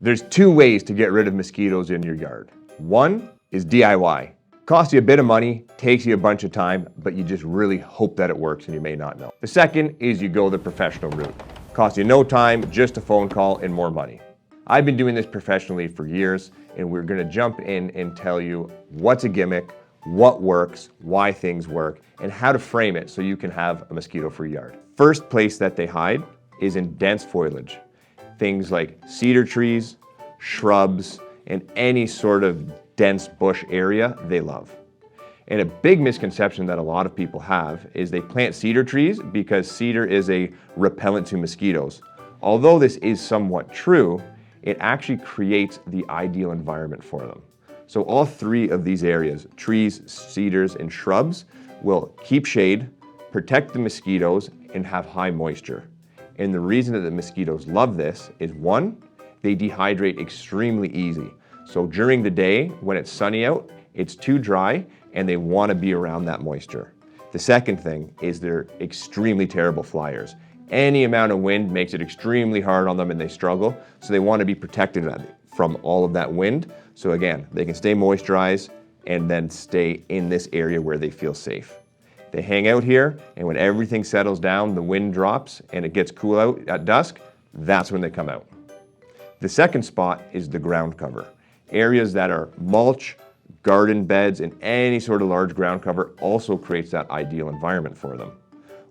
There's two ways to get rid of mosquitoes in your yard. One is DIY. Costs you a bit of money, takes you a bunch of time, but you just really hope that it works and you may not know. The second is you go the professional route. Costs you no time, just a phone call and more money. I've been doing this professionally for years, and we're gonna jump in and tell you what's a gimmick, what works, why things work, and how to frame it so you can have a mosquito-free yard. First place that they hide is in dense foliage. Things like cedar trees, shrubs, and any sort of dense bush area they love. And a big misconception that a lot of people have is they plant cedar trees because cedar is a repellent to mosquitoes. Although this is somewhat true, it actually creates the ideal environment for them. So all three of these areas, trees, cedars, and shrubs, will keep shade, protect the mosquitoes, and have high moisture. And the reason that the mosquitoes love this is one, they dehydrate extremely easy. So during the day, when it's sunny out, it's too dry, and they want to be around that moisture. The second thing is they're extremely terrible flyers. Any amount of wind makes it extremely hard on them and they struggle, so they want to be protected from all of that wind. So again, they can stay moisturized and then stay in this area where they feel safe. They hang out here, and when everything settles down, the wind drops and it gets cool out at dusk, that's when they come out. The second spot is the ground cover. Areas that are mulch, garden beds, and any sort of large ground cover also creates that ideal environment for them.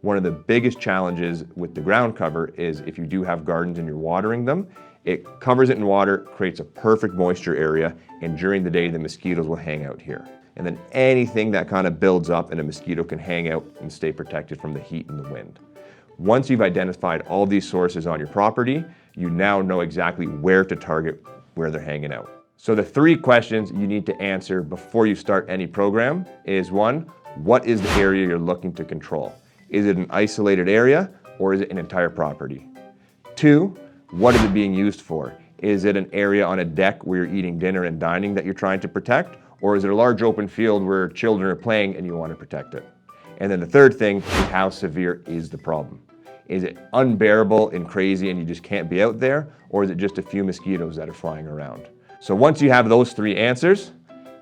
One of the biggest challenges with the ground cover is if you do have gardens and you're watering them, it covers it in water, creates a perfect moisture area, and during the day the mosquitoes will hang out here. And then anything that kind of builds up and a mosquito can hang out and stay protected from the heat and the wind. Once you've identified all these sources on your property, you now know exactly where to target where they're hanging out. So the three questions you need to answer before you start any program is one, what is the area you're looking to control? Is it an isolated area or is it an entire property? Two, what is it being used for? Is it an area on a deck where you're eating dinner and dining that you're trying to protect? Or is it a large open field where children are playing and you want to protect it? And then the third thing is how severe is the problem? Is it unbearable and crazy and you just can't be out there? Or is it just a few mosquitoes that are flying around? So once you have those three answers,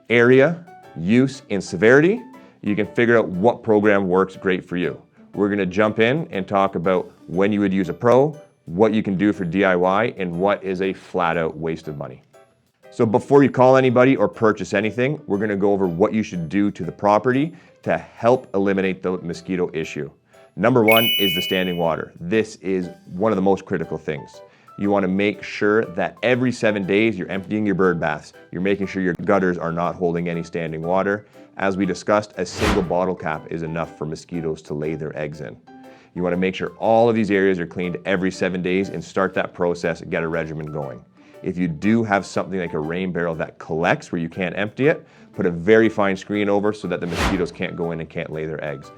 area, use, and severity, you can figure out what program works great for you. We're going to jump in and talk about when you would use a pro, what you can do for DIY, and what is a flat out waste of money. So before you call anybody or purchase anything, we're going to go over what you should do to the property to help eliminate the mosquito issue. Number one is the standing water. This is one of the most critical things. You want to make sure that every 7 days you're emptying your bird baths. You're making sure your gutters are not holding any standing water. As we discussed, a single bottle cap is enough for mosquitoes to lay their eggs in. You want to make sure all of these areas are cleaned every 7 days and start that process and get a regimen going. If you do have something like a rain barrel that collects where you can't empty it, put a very fine screen over so that the mosquitoes can't go in and can't lay their eggs.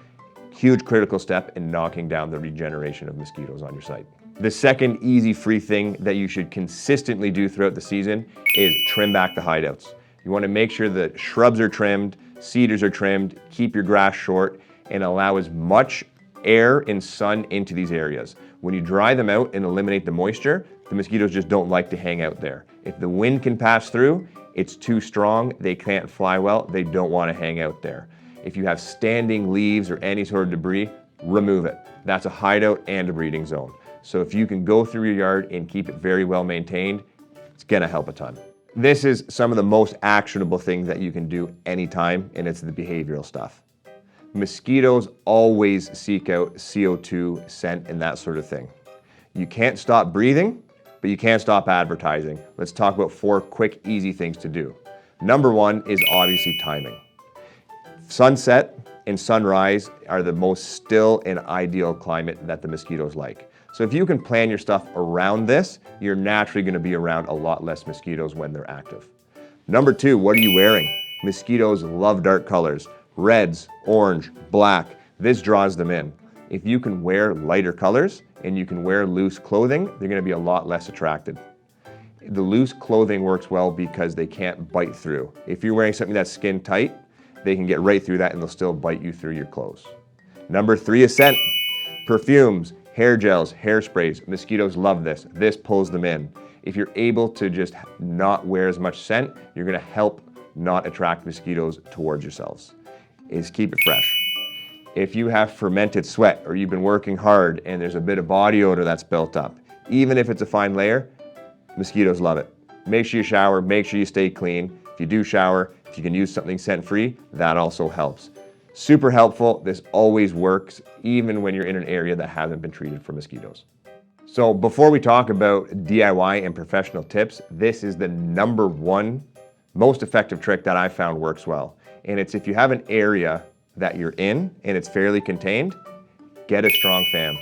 Huge critical step in knocking down the regeneration of mosquitoes on your site. The second easy free thing that you should consistently do throughout the season is trim back the hideouts. You want to make sure that shrubs are trimmed, cedars are trimmed, keep your grass short, and allow as much air and sun into these areas. When you dry them out and eliminate the moisture, the mosquitoes just don't like to hang out there. If the wind can pass through, it's too strong, they can't fly well, they don't want to hang out there. If you have standing leaves or any sort of debris, remove it. That's a hideout and a breeding zone. So if you can go through your yard and keep it very well maintained, it's gonna help a ton. This is some of the most actionable things that you can do anytime, and it's the behavioral stuff. Mosquitoes always seek out CO2, scent, and that sort of thing. You can't stop breathing, but you can't stop advertising. Let's talk about 4 quick, easy things to do. Number 1 is obviously timing. Sunset and sunrise are the most still and ideal climate that the mosquitoes like. So if you can plan your stuff around this, you're naturally going to be around a lot less mosquitoes when they're active. Number 2, what are you wearing? Mosquitoes love dark colors. Reds, orange, black. This draws them in. If you can wear lighter colors and you can wear loose clothing, they're going to be a lot less attracted. The loose clothing works well because they can't bite through. If you're wearing something that's skin tight, they can get right through that and they'll still bite you through your clothes. Number 3 is scent. Perfumes, hair gels, hairsprays. Mosquitoes love this. This pulls them in. If you're able to just not wear as much scent, you're gonna help not attract mosquitoes towards yourselves. Is keep it fresh. If you have fermented sweat or you've been working hard and there's a bit of body odor that's built up, even if it's a fine layer, mosquitoes love it. Make sure you shower, make sure you stay clean. If you do shower, if you can use something scent-free, that also helps. Super helpful. This always works, even when you're in an area that hasn't been treated for mosquitoes. So before we talk about DIY and professional tips, this is the #1 most effective trick that I found works well. And it's if you have an area that you're in and it's fairly contained, get a strong fan.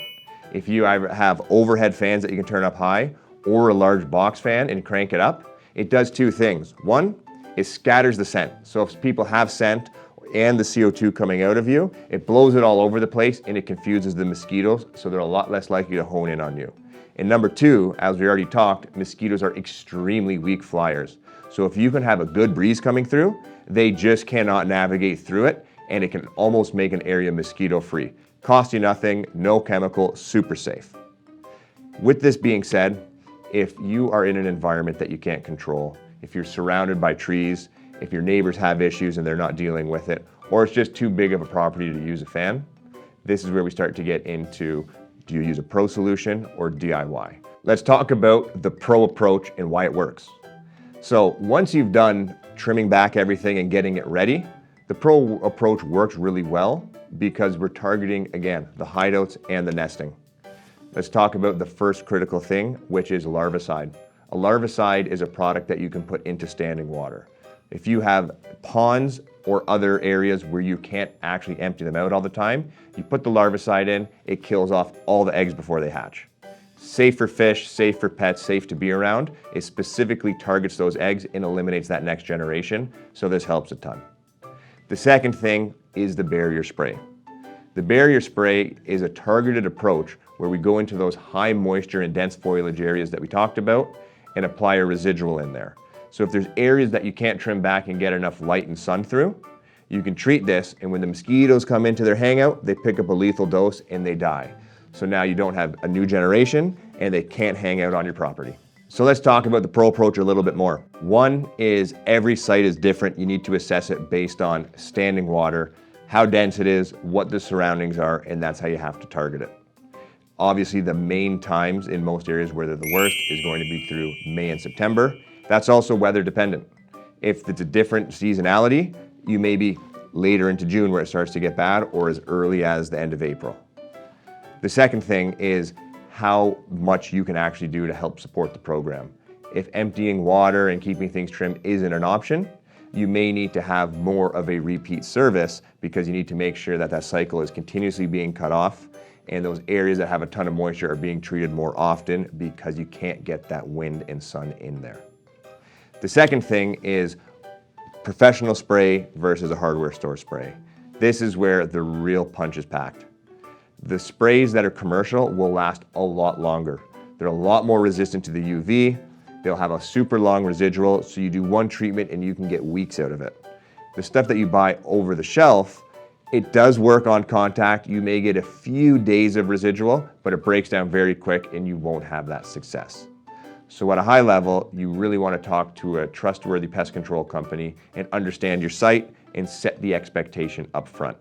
If you either have overhead fans that you can turn up high or a large box fan and crank it up, it does two things. One, it scatters the scent. So if people have scent and the CO2 coming out of you, it blows it all over the place and it confuses the mosquitoes, so they're a lot less likely to hone in on you. And number two, as we already talked, mosquitoes are extremely weak flyers. So if you can have a good breeze coming through, they just cannot navigate through it, and it can almost make an area mosquito-free. Cost you nothing, no chemical, super safe. With this being said, if you are in an environment that you can't control, if you're surrounded by trees, if your neighbors have issues and they're not dealing with it, or it's just too big of a property to use a fan, this is where we start to get into, do you use a pro solution or DIY? Let's talk about the pro approach and why it works. So once you've done trimming back everything and getting it ready, the pro approach works really well because we're targeting, again, the hideouts and the nesting. Let's talk about the first critical thing, which is larvicide. A larvicide is a product that you can put into standing water. If you have ponds or other areas where you can't actually empty them out all the time, you put the larvicide in, it kills off all the eggs before they hatch. Safe for fish, safe for pets, safe to be around. It specifically targets those eggs and eliminates that next generation, so this helps a ton. The second thing is the barrier spray. The barrier spray is a targeted approach where we go into those high moisture and dense foliage areas that we talked about and apply a residual in there. So if there's areas that you can't trim back and get enough light and sun through, you can treat this, and when the mosquitoes come into their hangout, they pick up a lethal dose and they die. So now you don't have a new generation and they can't hang out on your property. So let's talk about the pro approach a little bit more. One is every site is different. You need to assess it based on standing water, how dense it is, what the surroundings are, and that's how you have to target it. Obviously, the main times in most areas where they're the worst is going to be through May and September. That's also weather dependent. If it's a different seasonality, you may be later into June where it starts to get bad, or as early as the end of April. The second thing is how much you can actually do to help support the program. If emptying water and keeping things trimmed isn't an option, you may need to have more of a repeat service because you need to make sure that that cycle is continuously being cut off and those areas that have a ton of moisture are being treated more often because you can't get that wind and sun in there. The second thing is professional spray versus a hardware store spray. This is where the real punch is packed. The sprays that are commercial will last a lot longer. They're a lot more resistant to the UV. They'll have a super long residual, so you do one treatment and you can get weeks out of it. The stuff that you buy over the shelf, it does work on contact. You may get a few days of residual, but it breaks down very quick and you won't have that success. So at a high level, you really want to talk to a trustworthy pest control company and understand your site and set the expectation up front.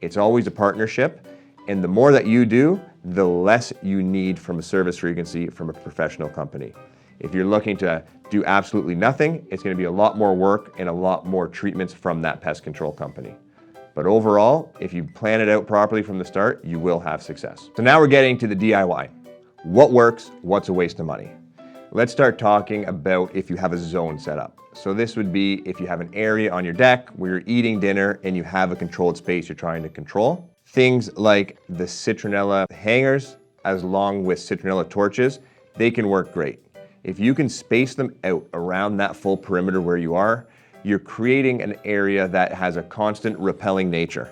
It's always a partnership, and the more that you do, the less you need from a service frequency from a professional company. If you're looking to do absolutely nothing, it's going to be a lot more work and a lot more treatments from that pest control company. But overall, if you plan it out properly from the start, you will have success. So now we're getting to the DIY. What works? What's a waste of money? Let's start talking about if you have a zone set up. So this would be if you have an area on your deck where you're eating dinner and you have a controlled space you're trying to control. Things like the citronella hangers, as long with citronella torches, they can work great. If you can space them out around that full perimeter where you are, you're creating an area that has a constant repelling nature.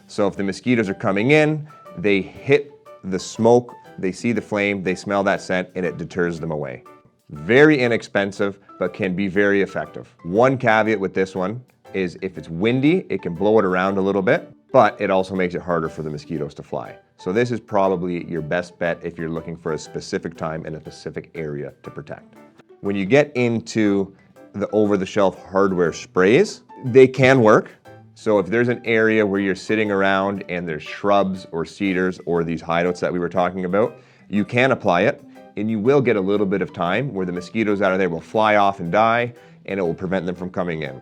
So if the mosquitoes are coming in, they hit the smoke, they see the flame, they smell that scent, and it deters them away. Very inexpensive, but can be very effective. One caveat with this one is if it's windy, it can blow it around a little bit, but it also makes it harder for the mosquitoes to fly. So this is probably your best bet if you're looking for a specific time in a specific area to protect. When you get into the over-the-shelf hardware sprays, they can work. So if there's an area where you're sitting around and there's shrubs or cedars or these hideouts that we were talking about, you can apply it and you will get a little bit of time where the mosquitoes out of there will fly off and die and it will prevent them from coming in.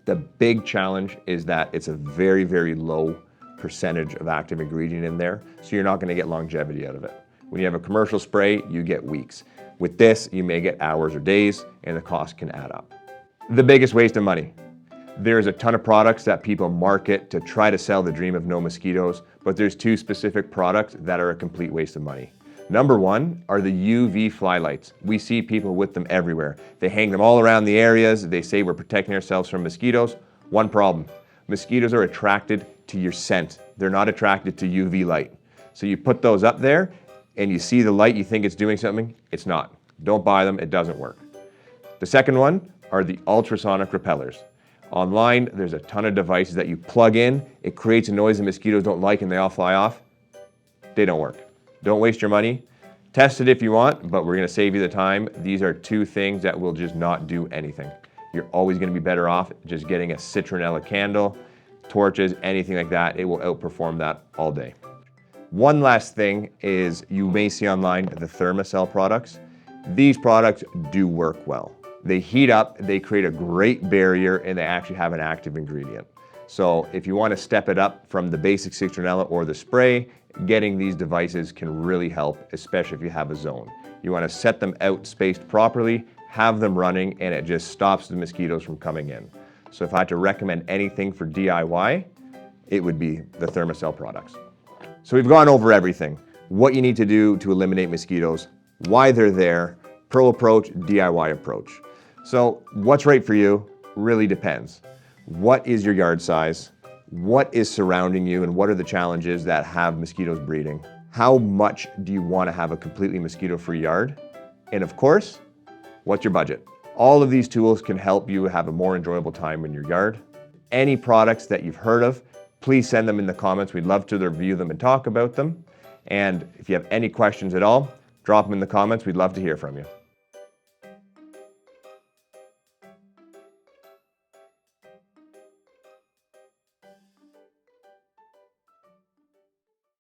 The big challenge is that it's a very, very low percentage of active ingredient in there, so you're not going to get longevity out of it. When you have a commercial spray, you get weeks. With this, you may get hours or days, and the cost can add up. The biggest waste of money. There's a ton of products that people market to try to sell the dream of no mosquitoes, but there's two specific products that are a complete waste of money. Number one are the UV fly lights. We see people with them everywhere. They hang them all around the areas. They say we're protecting ourselves from mosquitoes. One problem, mosquitoes are attracted to your scent. They're not attracted to UV light. So you put those up there and you see the light, you think it's doing something, it's not. Don't buy them, it doesn't work. The second one are the ultrasonic repellers. Online, there's a ton of devices that you plug in, it creates a noise the mosquitoes don't like and they all fly off. They don't work. Don't waste your money. Test it if you want, but we're gonna save you the time. These are two things that will just not do anything. You're always gonna be better off just getting a citronella candle, torches, anything like that. It will outperform that all day. One last thing is you may see online the Thermacell products. These products do work well. They heat up, they create a great barrier, and they actually have an active ingredient. So if you want to step it up from the basic citronella or the spray, getting these devices can really help, especially if you have a zone. You want to set them out spaced properly, have them running, and it just stops the mosquitoes from coming in. So if I had to recommend anything for DIY, it would be the Thermacell products. So we've gone over everything. What you need to do to eliminate mosquitoes, why they're there, pro approach, DIY approach. So what's right for you really depends. What is your yard size? What is surrounding you and what are the challenges that have mosquitoes breeding? How much do you want to have a completely mosquito-free yard? And of course, what's your budget? All of these tools can help you have a more enjoyable time in your yard. Any products that you've heard of, please send them in the comments. We'd love to review them and talk about them. And if you have any questions at all, drop them in the comments. We'd love to hear from you.